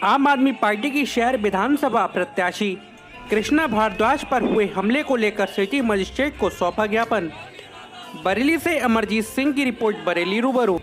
आम आदमी पार्टी की शहर विधानसभा प्रत्याशी कृष्णा भारद्वाज पर हुए हमले को लेकर सिटी मजिस्ट्रेट को सौंपा ज्ञापन। बरेली से अमरजीत सिंह की रिपोर्ट। बरेली रूबरू।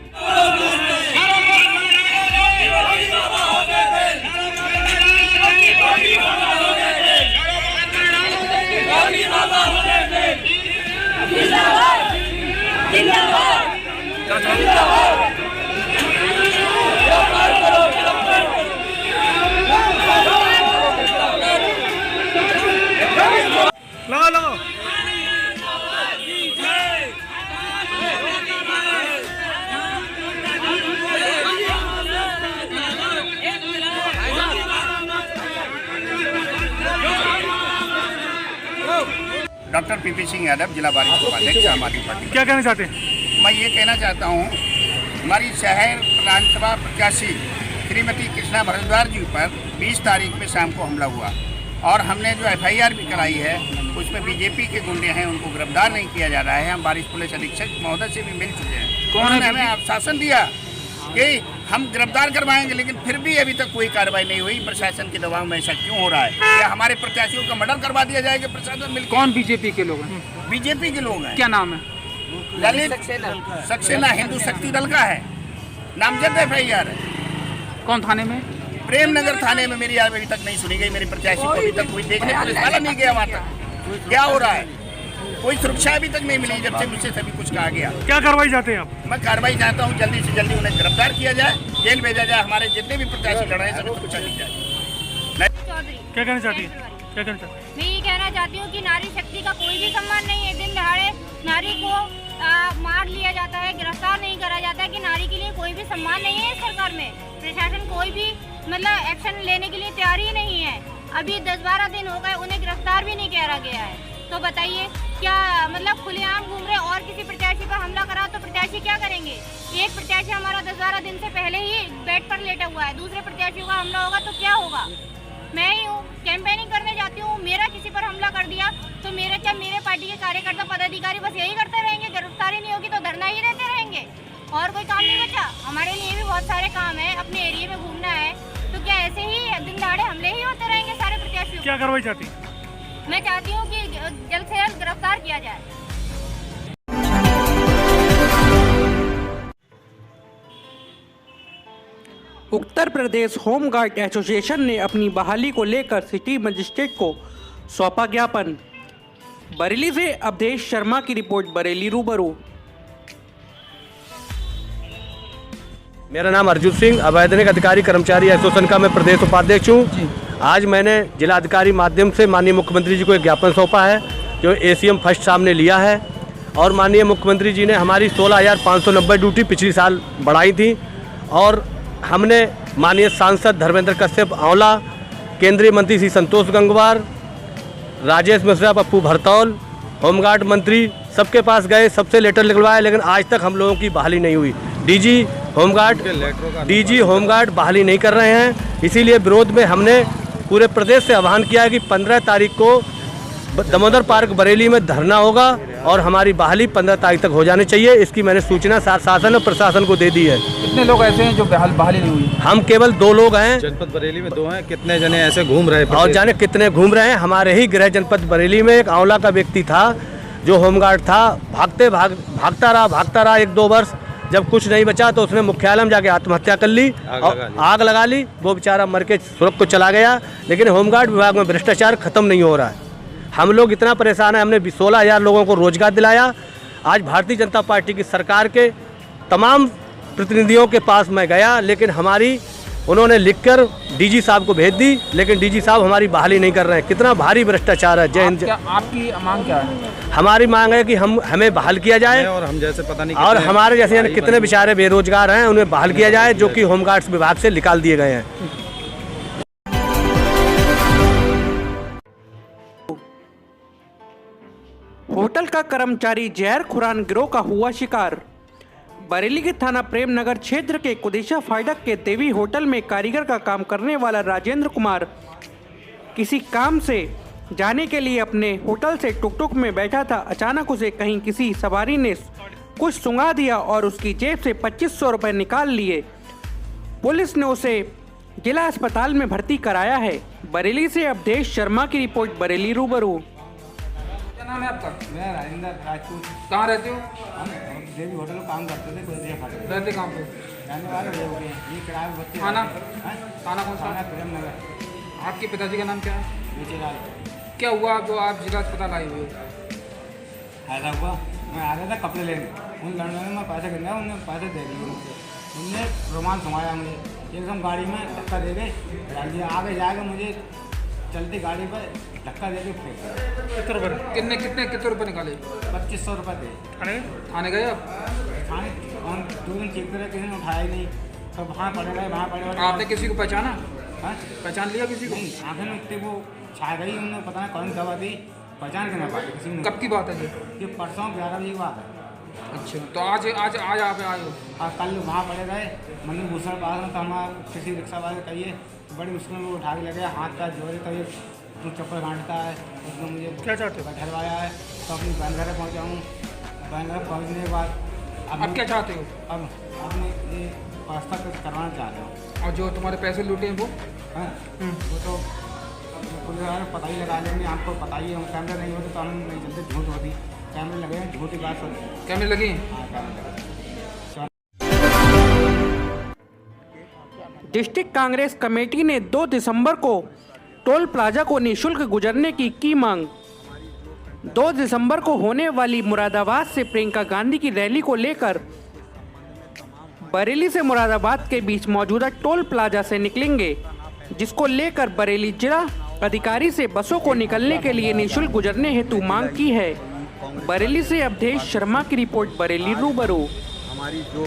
डॉक्टर पीपी सिंह यादव, जिला बारिश उपाध्यक्ष, आम आदमी पार्टी। क्या कहना चाहते हैं? मैं ये कहना चाहता हूँ, हमारी शहर विधानसभा प्रत्याशी श्रीमती कृष्णा भारद्वाज जी पर 20 तारीख में शाम को हमला हुआ और हमने जो FIR भी कराई है उसमें बीजेपी के गुंडे हैं, उनको गिरफ्तार नहीं किया जा रहा है। हम बारिश पुलिस अधीक्षक महोदय से भी मिल चुके हैं। उन्होंने हमें आश्वासन दिया कि हम गिरफ्तार करवाएंगे, लेकिन फिर भी अभी तक कोई कार्रवाई नहीं हुई। प्रशासन के दबाव में ऐसा क्यों हो रहा है? क्या हमारे प्रत्याशियों का मर्डर करवा दिया जाएगा प्रशासन मिलकर? कौन बीजेपी के लोग हैं? बीजेपी के लोग हैं। क्या नाम है? ललित सक्सेना हिंदू शक्ति दल का है, नामजद FIR है। कौन थाने में? प्रेमनगर थाने में। मेरी अभी तक नहीं सुनी गई। मेरी प्रत्याशी को अभी तक कोई देखने पुलिस वाला नहीं गया वहाँ तक। क्या हो रहा है? कोई सुरक्षा अभी तक नहीं मिली जब से मुझसे सभी कुछ कहा गया। क्या कार्रवाई चाहते हैं आप? मैं कार्रवाई चाहता हूँ, जल्दी से जल्दी उन्हें गिरफ्तार किया जाए, जेल भेजा जाए। हमारे जितने भी प्रत्याशी लड़ रहे हैं सभी सुरक्षा दी जाए। क्या कहना चाहती है? क्या कहना चाहती है? मैं ये कहना चाहती हूँ कि नारी शक्ति का कोई भी सम्मान नहीं है। दिन दहाड़े नारी को मार लिया जाता है, गिरफ्तार नहीं करा जाता है कि नारी के लिए कोई भी सम्मान नहीं है। इस सरकार में प्रशासन कोई भी मतलब एक्शन लेने के लिए तैयार ही नहीं है। अभी 10-12 दिन हो गए, उन्हें गिरफ्तार भी नहीं करा गया है। तो बताइए क्या मतलब खुलेआम घूम रहे और किसी प्रत्याशी पर हमला करा तो प्रत्याशी क्या करेंगे? एक प्रत्याशी हमारा 10-12 दिन से पहले ही बेड पर लेटा हुआ है, दूसरे प्रत्याशियों का हमला होगा तो क्या होगा? मैं ही हूँ, कैंपेनिंग करने जाती हूँ, मेरा किसी पर हमला कर दिया तो मेरे पार्टी के कार्यकर्ता पदाधिकारी बस यही करते रहेंगे? गिरफ्तारी नहीं होगी तो धरना ही देते रहेंगे और कोई काम नहीं बचा? हमारे लिए भी बहुत सारे काम है, अपने एरिया में घूमना है, तो क्या ऐसे ही दिन दहाड़े हमले ही होते रहेंगे सारे प्रत्याशियों? क्या कार्रवाई चाहती है? मैं चाहती हूँ कि जल्द से जल्द गिरफ्तार किया जाए। उत्तर प्रदेश होमगार्ड एसोसिएशन ने अपनी बहाली को लेकर सिटी मजिस्ट्रेट को सौंपा ज्ञापन। बरेली से अवधेश शर्मा की रिपोर्ट। बरेली रूबरू। मेरा नाम अर्जुन सिंह, अवैतनिक अधिकारी कर्मचारी एसोसिएशन का मैं प्रदेश उपाध्यक्ष हूँ। आज मैंने जिलाधिकारी माध्यम से माननीय मुख्यमंत्री जी को एक ज्ञापन सौंपा है जो ACM फर्स्ट सामने लिया है और माननीय मुख्यमंत्री जी ने हमारी 16,590 ड्यूटी पिछली साल बढ़ाई थी और हमने माननीय सांसद धर्मेंद्र कश्यप आंवला, केंद्रीय मंत्री श्री संतोष गंगवार, राजेश मिश्रा, पप्पू भरतौल, होमगार्ड मंत्री सबके पास गए, सबसे लेटर लिखवाए, लेकिन आज तक हम लोगों की बहाली नहीं हुई। DG होमगार्ड बहाली नहीं कर रहे हैं। इसीलिए विरोध में हमने पूरे प्रदेश से आह्वान किया है कि 15 तारीख को दामोदर पार्क बरेली में धरना होगा और हमारी बहाली 15 तारीख तक हो जानी चाहिए। इसकी मैंने सूचना शासन और प्रशासन को दे दी है। कितने लोग ऐसे हैं जो बहाली नहीं हुई? हम केवल 2 लोग हैं। जनपद बरेली में 2 हैं। कितने जने ऐसे घूम रहे हैं और जाने कितने घूम रहे हैं? हमारे ही गृह जनपद बरेली में एक आंवला का व्यक्ति था जो होमगार्ड था, भागता रहा 1-2 वर्ष। जब कुछ नहीं बचा तो उसने मुख्यालय में जाके आत्महत्या कर ली, आग लगा ली। वो बेचारा मर के स्वर्ग को चला गया। लेकिन होमगार्ड विभाग में भ्रष्टाचार खत्म नहीं हो रहा है। हम लोग इतना परेशान हैं। हमने 16,000 लोगों को रोजगार दिलाया। आज भारतीय जनता पार्टी की सरकार के तमाम प्रतिनिधियों के पास मैं गया, लेकिन उन्होंने लिखकर DG साहब को भेज दी, लेकिन DG साहब हमारी बहाली नहीं कर रहे हैं। कितना भारी भ्रष्टाचार है। जय हिंद। आपकी मांग क्या है? हमारी मांग है कि हमें बहाल किया जाए और हम जैसे पता नहीं और हमारे जैसे कितने बेचारे बेरोजगार हैं उन्हें बहाल किया जाए, जो कि होमगार्ड्स विभाग से निकाल दिए गए हैं। होटल का कर्मचारी जहर खुरान गिरोह का हुआ शिकार। बरेली के थाना प्रेमनगर क्षेत्र के कुदिशा फाटक के देवी होटल में कारीगर का काम करने वाला राजेंद्र कुमार किसी काम से जाने के लिए अपने होटल से टुकटुक में बैठा था। अचानक उसे कहीं किसी सवारी ने कुछ सुंघा दिया और उसकी जेब से 2500 रुपये निकाल लिए। पुलिस ने उसे जिला अस्पताल में भर्ती कराया है। बरेली से अवधेश शर्मा की रिपोर्ट, बरेली रूबरू। क्या नाम है आपका? मैं राजेंद्र राजपूत, कहाँ रहते हो? हम देवी होटल में काम करते थे, कोई फाटक रहते कहाँ पे? रहने वाले लोग हैं, ये किराए पे बच्चे। थाना? हैं? थाना कौन सा? थाना प्रेम नगर। आपके पिताजी का नाम क्या है? बेचेलाल। क्या हुआ जो आप जिला अस्पताल आए हुए? फायदा हुआ, मैं आ रहा था कपड़े लेने, उन लड़ने में मैं पैसे गिरना, उन्होंने पैसे दे दिए मुझसे। उनने रोमांस संभाला मुझे, एकदम गाड़ी में धक्का दे के डाल दिया। आगे जाके मुझे चलती गाड़ी पर धक्का दे के फेंक। कितने रुपये? कितने रुपये निकाले? 2500 रुपये थे। थाने गए आप? थाने हम 2 दिन चेक करे, किसी ने उठाया ही नहीं, सब वहाँ पड़े रहे, वहाँ पड़े रहे। आपने किसी को पहचाना? हाँ? पहचान लिया किसी को? नहीं, आँखें में इतनी वो छा गई, उन्होंने पता नहीं कौन दवा दी, पहचान के ना पाते किसी ने। कब की बात है ये? ये परसों 11 बजे की बात है। अच्छा, तो आज आप आए हो? और कल वहाँ पड़े रहे, मंदिर भूषण पास में, तो हमारा किसी रिक्शा वाले कहिए तो बड़ी मुश्किल में वो उठा के लगे, हाथ का जोड़े तो ये तो चप्पल घाटता है, उसने मुझे क्या चाहते हो? बैठलवाया है। तो अपनी बहन घर पहुँचा हूँ, बहन घर पहुँचने के बाद अब क्या चाहते हो? अब अपने ये व्यवस्था कुछ करवाना चाहते हो। और जो तुम्हारे पैसे लूटे हैं वो? हाँ, वो तो पुलिस वाले पता ही लगा लेंगे, आपको पता ही है। हम कैमरे नहीं होते तो हम नहीं चलते, झूठ होती। कैमरे लगे हैं, झूठी बात होती है। कैमरे लगे हैं? हाँ, कैमरे लगे। डिस्ट्रिक्ट कांग्रेस कमेटी ने 2 दिसंबर को टोल प्लाजा को निःशुल्क गुजरने की मांग। 2 दिसंबर को होने वाली मुरादाबाद से प्रियंका गांधी की रैली को लेकर बरेली से मुरादाबाद के बीच मौजूदा टोल प्लाजा से निकलेंगे, जिसको लेकर बरेली जिला अधिकारी से बसों को निकलने के लिए निःशुल्क गुजरने हेतु मांग की है। बरेली से अवधेश शर्मा की रिपोर्ट, बरेली रूबरू। हमारी जो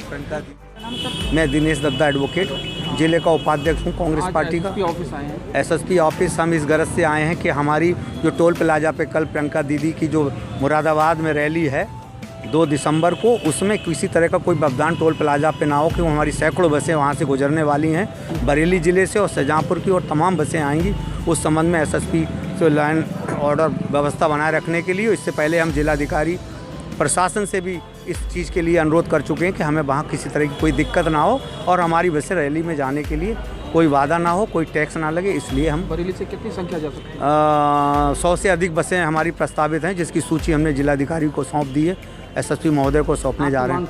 मैं दिनेश दत्ता एडवोकेट, जिले का उपाध्यक्ष हूँ कांग्रेस पार्टी का। ऑफिस आए हैं? एसएसपी ऑफिस हम इस गरज से आए हैं कि हमारी जो टोल प्लाजा पे कल प्रियंका दीदी की जो मुरादाबाद में रैली है 2 दिसंबर को, उसमें किसी तरह का कोई व्यवधान टोल प्लाजा पे ना हो, क्योंकि हमारी सैकड़ों बसें वहाँ से गुजरने वाली हैं। बरेली ज़िले से और शाहजहाँपुर की और तमाम बसें आएंगी। उस संबंध में एसएसपी से लाइन ऑर्डर व्यवस्था बनाए रखने के लिए, इससे पहले हम जिलाधिकारी प्रशासन से भी इस चीज़ के लिए अनुरोध कर चुके हैं कि हमें वहाँ किसी तरह की कोई दिक्कत ना हो और हमारी बसें रैली में जाने के लिए कोई वादा ना हो, कोई टैक्स ना लगे। इसलिए हम बरेली से कितनी संख्या जा सकती है? 100 से अधिक बसें हमारी प्रस्तावित हैं, जिसकी सूची हमने जिलाधिकारी को सौंप दी है। एसएसपी महोदय को सौंपने जा रहे हैं।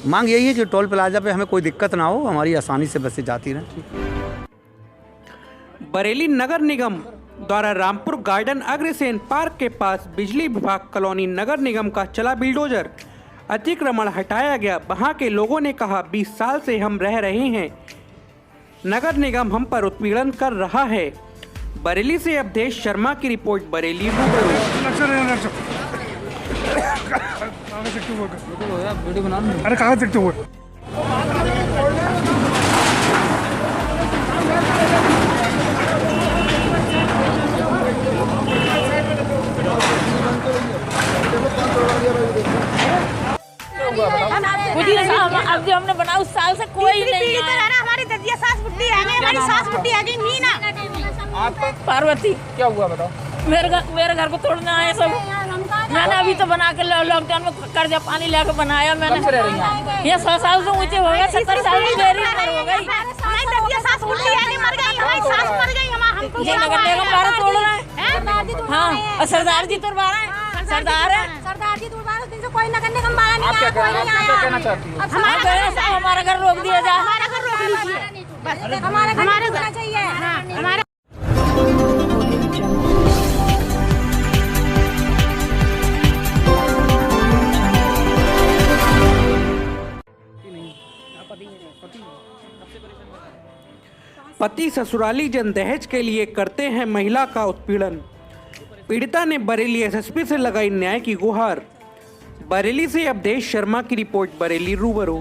मांग यही है कि टोल प्लाजा पे हमें कोई दिक्कत ना हो, हमारी आसानी से बसें जाती रहें। बरेली नगर निगम द्वारा रामपुर गार्डन अग्रसेन पार्क के पास बिजली विभाग कॉलोनी नगर निगम का चला बिल्डोजर अतिक्रमण हटाया गया। वहां के लोगों ने कहा 20 साल से हम रह रहे हैं, नगर निगम हम पर उत्पीड़न कर रहा है। बरेली से अवधेश शर्मा की रिपोर्ट, बरेली वीडियो बना। अरे कहाँ देखते हो? अब जो हमने बनाया उस साल से कोई नहीं है। हमारी ददिया सास बुड्ढी आ गई, हमारी सास बुड्ढी आ गई मीना। आपका पार्वती, क्या हुआ बताओ? मेरे घर को तोड़ने आए सब। मैंने अभी तो बना के लॉकडाउन में कर्जा पानी लेकर बनाया मैंने। ये 100 साल से ऊँचे हो गए, 70 साल की मेरी उम्र हो गई। ये नगर निगम बारह तोड़ रहे हैं। हाँ, और सरदार जी तोड़वा रहे हैं। सरदार है, सरदार जी तोड़वा रहे, दिन कोई नगर निगम वाला नहीं आया, कोई नहीं क्या कहना चाहती हो? हमारा घर रोक दिया जाए। हमारा घर रोक लीजिए, बस हमारा घर चाहिए। हमारा पति ससुराली जन दहेज के लिए करते हैं महिला का उत्पीड़न। पीड़िता ने बरेली एसएसपी से लगाई न्याय की गुहार। बरेली से अवधेश शर्मा की रिपोर्ट, बरेली रूबरू।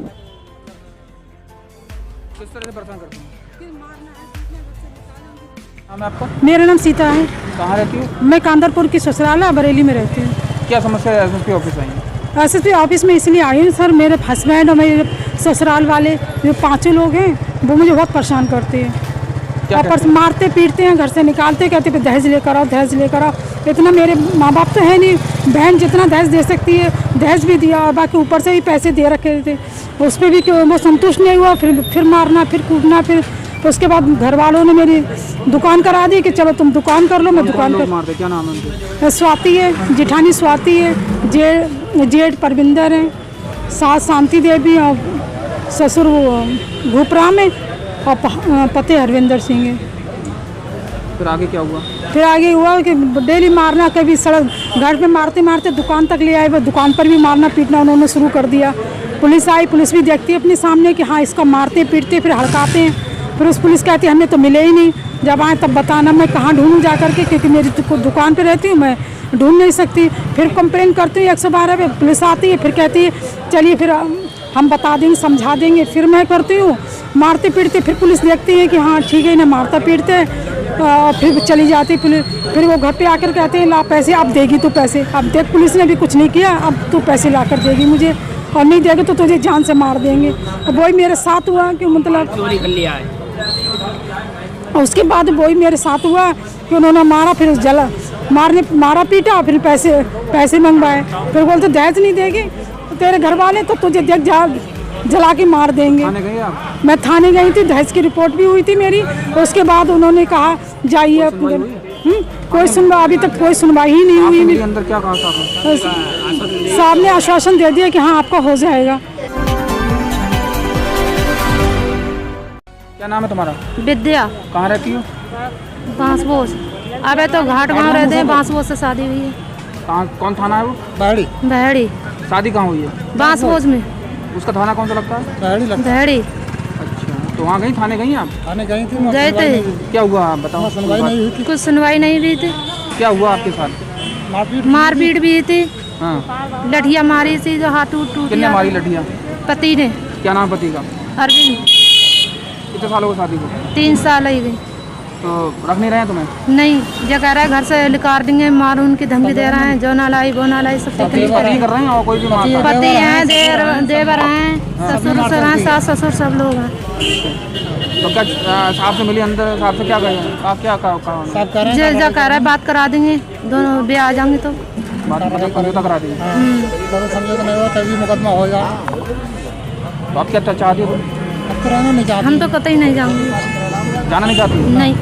किस तरह से परेशान करती हैं? नाम है आपका? मेरा नाम सीता है। कहाँ रहती हो? मैं कांदरपुर की ससुराला बरेली में रहती हूँ। क्या समस्या है? एसएसपी ऑफिस आई है? एसएसपी ऑफिस में इसलिए आई हूँ सर, मेरे हस्बैंड और मेरे ससुराल वाले जो 5 लोग हैं वो मुझे बहुत परेशान करते हैं। और मारते पीटते हैं, घर से निकालते, कहते हैं दहेज लेकर आओ, दहेज लेकर आओ। इतना मेरे माँ बाप तो है नहीं, बहन जितना दहेज दे सकती है दहेज भी दिया और बाकी ऊपर से भी पैसे दे रखे थे। उस पर भी वो संतुष्ट नहीं हुआ, फिर मारना, फिर कूटना, फिर उसके बाद घर वालों ने मेरी दुकान करा दी कि चलो तुम दुकान कर लो, मैं दुकान लोग कर। मारते क्या नाम है उनके? स्वाति है, जेठानी स्वाति है, जेठ परविंदर है, सास शांति देवी और ससुर भूपराम है और पति हरविंदर सिंह है। फिर आगे क्या हुआ? फिर आगे हुआ कि डेली मारना, कभी सड़क घर पे मारते मारते दुकान तक ले आए, वो दुकान पर भी मारना पीटना उन्होंने शुरू कर दिया। पुलिस आई, पुलिस भी देखती है अपने सामने कि हाँ इसको मारते पीटते फिर हड़काते हैं। फिर उस पुलिस कहती है हमें तो मिले ही नहीं, जब आए तब बताना, मैं कहाँ ढूंढूं जा करके, क्योंकि मेरी दुकान पे रहती हूँ, मैं ढूंढ नहीं सकती। फिर कंप्लेन करती हूँ 112 पे, पुलिस आती है, फिर कहती है चलिए फिर हम बता देंगे, समझा देंगे। फिर मैं करती हूँ मारते पीटते, फिर पुलिस देखती है कि हाँ ठीक है इन्हें मारता पीटते, फिर चली जाती पुलिस। फिर वो घर पे आकर कहते हैं ला पैसे, अब देगी तू पैसे। अब देख पुलिस ने भी कुछ नहीं किया, अब तू पैसे ला कर देगी मुझे, और नहीं देगी तो तुझे जान से मार देंगे। अब वही मेरे साथ हुआ कि मतलब चोरी कर लिया है। उसके बाद वही मेरे साथ हुआ कि उन्होंने मारा, फिर जला मारा पीटा, फिर पैसे मंगवाए। फिर बोलते दहेज नहीं देगी तेरे घर वाले तो तुझे देख जला के मार देंगे। थाने गए आप? मैं थाने गई थी, दहेज की रिपोर्ट भी हुई थी मेरी। उसके बाद उन्होंने कहा जाइए, कोई सुनवाई अभी तक कोई सुनवाई ही नहीं हुई। मेरे अंदर क्या कहा साहब? साहब ने आश्वासन दे दिया कि हाँ आपका हो जाएगा। क्या नाम है तुम्हारा? विद्या। कहाँ रहती हो? बांसबोस। अबे तो घाट गाँव रहते हैं, बांसबोस से शादी हुई है। कहाँ, कौन थाना है वो? बहड़ी। शादी कहाँ हुई है? बांसबोस में। उसका थाना कौन सा लगता है? बहड़ी। अच्छा, तो वहाँ गई, थाने गई आप? गए थे, क्या हुआ आप बताओ? कुछ सुनवाई नहीं हुई थी। क्या हुआ आपके साथ? मारपीट भी थी, हाँ। लठिया मारी थी जो हाथ टूट किसने मारी लठिया? पति ने। क्या नाम पति का? अरविंद। कितने साल हो गए शादी को? 3 साल ही गई। तो रख नहीं रहे हैं तुम्हें? नहीं, जो कह रहा है घर से निकाल देंगे, मार उनकी धमकी दे रहे हैं, जो ना लाई वो ना लाई, सब नहीं कर रहे हैं और कोई भी मारता है? पति हैं, देवर हैं, ससुर हैं, सास ससुर सब लोग हैं। तो क्या साहब से मिली अंदर, साहब से क्या कहें? आप क्या कहा? जो कह रहा है बात करा देंगे, दोनों भी आ जाएंगे तो समझौता करा देंगे। तो आप क्या चाहती हो? हम तो कतई नहीं जाएंगे। जाना नहीं चाहती? नहीं।